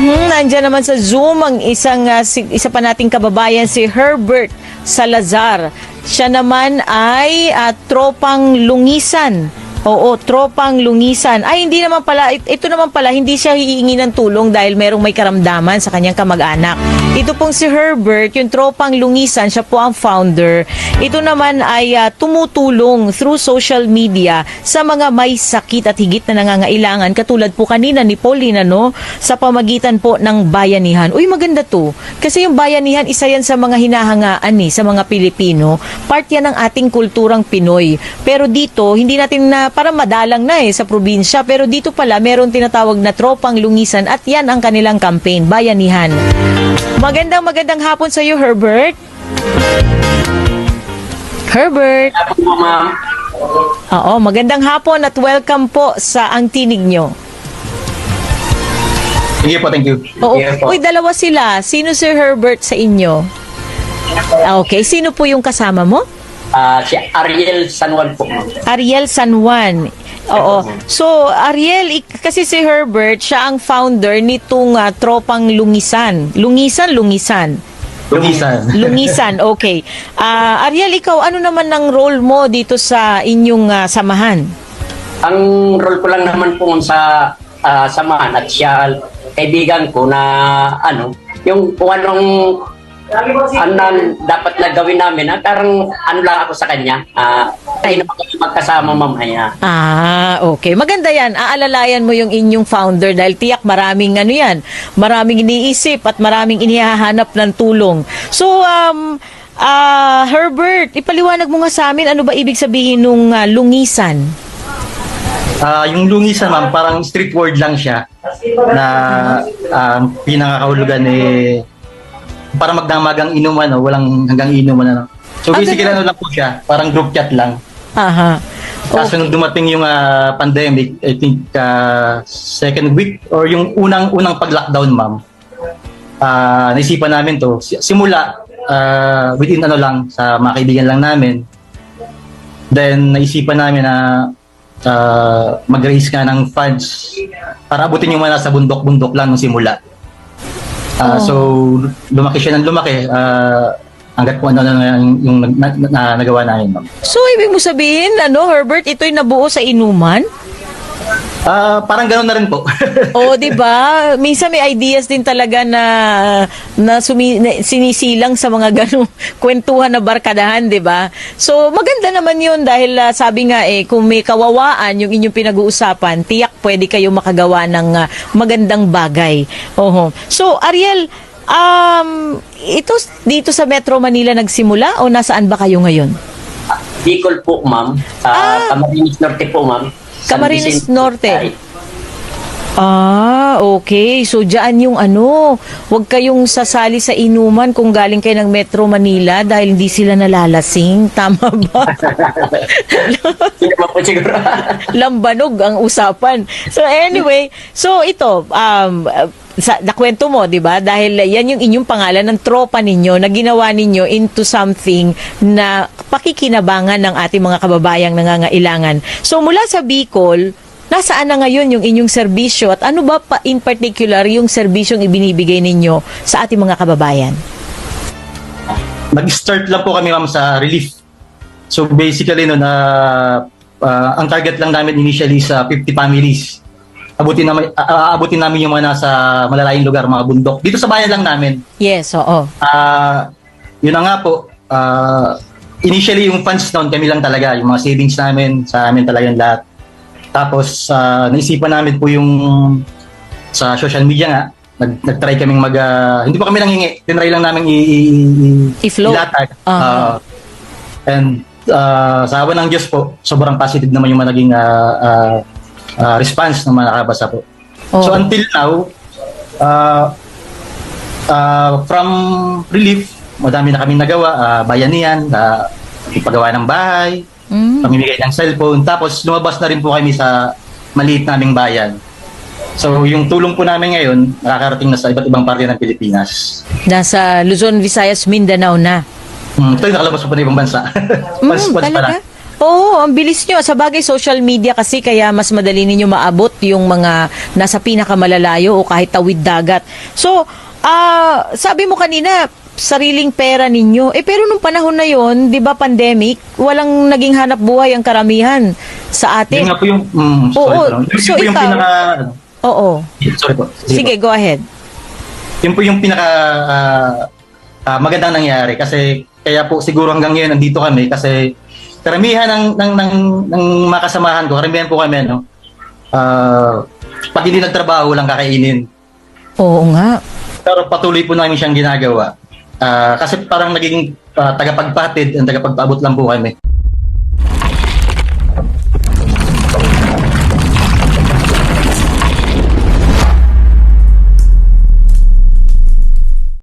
Nandiyan naman sa Zoom ang isa pa nating kababayan, si Herbert Salazar. Siya naman ay tropang lungisan. Oo, tropang lungisan. Ay, hindi naman pala, ito naman pala, hindi siya hihingi ng tulong dahil merong may karamdaman sa kanyang kamag-anak. Ito pong si Herbert, yung tropang lungisan, siya po ang founder. Ito naman ay tumutulong through social media sa mga may sakit at higit na nangangailangan. Katulad po kanina ni Paulina, no? Sa pamagitan po ng bayanihan. Uy, maganda to. Kasi yung bayanihan, isa yan sa mga hinahangaan sa mga Pilipino. Part yan ng ating kulturang Pinoy. Pero dito, hindi natin para madalang na sa probinsya. Pero dito pala, meron tinatawag na tropang lungisan at yan ang kanilang campaign, bayanihan. Magandang hapon sa iyo, Herbert. Herbert. Oo, magandang hapon at welcome po sa Ang Tinig Nyo. Sige po, thank you. Oo. Uy, dalawa sila. Sino si Herbert sa inyo? Okay, sino po yung kasama mo? Si Ariel San Juan po. Ariel San Juan. Oo. So, Ariel, kasi si Herbert, siya ang founder nitong tropang lungisan. Lungisan. Okay. Ariel, ikaw, ano naman ang role mo dito sa inyong samahan? Ang role ko lang naman po sa samahan at siya kaibigan ko na yung kung anong dapat na gawin namin, parang lang ako sa kanya. Tayo naman kami magkasama mamaya. Okay. Maganda yan. Aalalayan mo yung inyong founder dahil tiyak maraming maraming iniisip at maraming inihahanap ng tulong. So, Herbert, ipaliwanag mo nga sa amin, ano ba ibig sabihin nung lungisan? Yung lungisan, ma'am, parang street word lang siya na pinangakahulugan para magdamagang inuman, walang hanggang inuman. So basically, lang po siya, parang group chat lang. Aha. Kaso nung dumating yung pandemic, I think second week or yung unang pag-lockdown, ma'am, naisipan namin to. Simula, within lang, sa mga kaibigan lang namin. Then, naisipan namin na mag-raise nga ng funds para abutin yung mga nasa bundok-bundok lang nung simula. So, lumaki siya ng lumaki hanggat po yung nagawa namin, ma'am. So, ibig mo sabihin, Herbert, ito'y nabuo sa inuman? Parang gano'n na rin po. Di ba? Minsan may ideas din talaga na sinisilang sa mga ganung kwentuhan na barkadahan, di ba? So, maganda naman yun dahil sabi nga kung may kawawaan yung inyong pinag-uusapan, tiyak pwede kayo makagawa ng magandang bagay. So, Ariel, ito dito sa Metro Manila nagsimula o nasaan ba kayo ngayon? Bicol po, ma'am. Camarines Norte po, ma'am. Camarines Norte. Okay. So, dyan yung huwag kayong sasali sa inuman kung galing kayo ng Metro Manila dahil hindi sila nalalasing. Tama ba? Hindi naman po siguro. Lambanog ang usapan. So, anyway. So, ito, nakwento mo, di ba? Dahil yan yung inyong pangalan ng tropa ninyo na ginawa ninyo into something na pakikinabangan ng ating mga kababayang nangangailangan. So, mula sa Bicol, nasaan na ngayon yung inyong serbisyo at ano ba pa in particular yung serbisyong ibinibigay ninyo sa ating mga kababayan? Nag-start lang po kami, ma'am, sa relief. So basically, ang target lang namin initially sa 50 families. Abutin namin yung mga nasa malalayong lugar, mga bundok. Dito sa bayan lang namin. Yes, oo. Yun na nga po. Initially, yung funds noon, kami lang talaga. Yung mga savings namin, sa amin talagang lahat. Tapos, naisipan namin po yung sa social media nga, nag-try kaming hindi pa kami nanghingi, tinry lang namin i-flow. Ilatag. And sa awa ng Diyos po, sobrang positive naman yung naging response ng mga nakabasa po. So until now, from relief, madami na kaming nagawa, bayanihan, ipagawa ng bahay, pamimigay ng cellphone, tapos lumabas na rin po kami sa maliit naming bayan. So, yung tulong po namin ngayon, nakakarating na sa iba't ibang parte ng Pilipinas. Nasa Luzon, Visayas, Mindanao na. Ito yung nakalabas po na ibang bansa. Talaga? Oo, ang bilis nyo. Sa bagay, social media kasi kaya mas madali ninyo maabot yung mga nasa pinakamalalayo o kahit tawid dagat. So, sabi mo kanina, sariling pera ninyo. Pero nung panahon na yon, di ba pandemic, walang naging hanap buhay ang karamihan sa atin. Yun nga po yung, Oo, yun so po yung ikaw- pinaka, Oo. sorry po. Sige, go ahead. Yun po yung pinaka magandang nangyari kasi kaya po siguro hanggang ngayon nandito kami kasi karamihan ng mga kasamahan ko, karamihan po kami, no? Pag hindi nagtrabaho, lang kakainin. Oo nga. Pero patuloy po namin siyang ginagawa. Kasi parang naging tagapagpatid, tagapagpaabot lang po kami.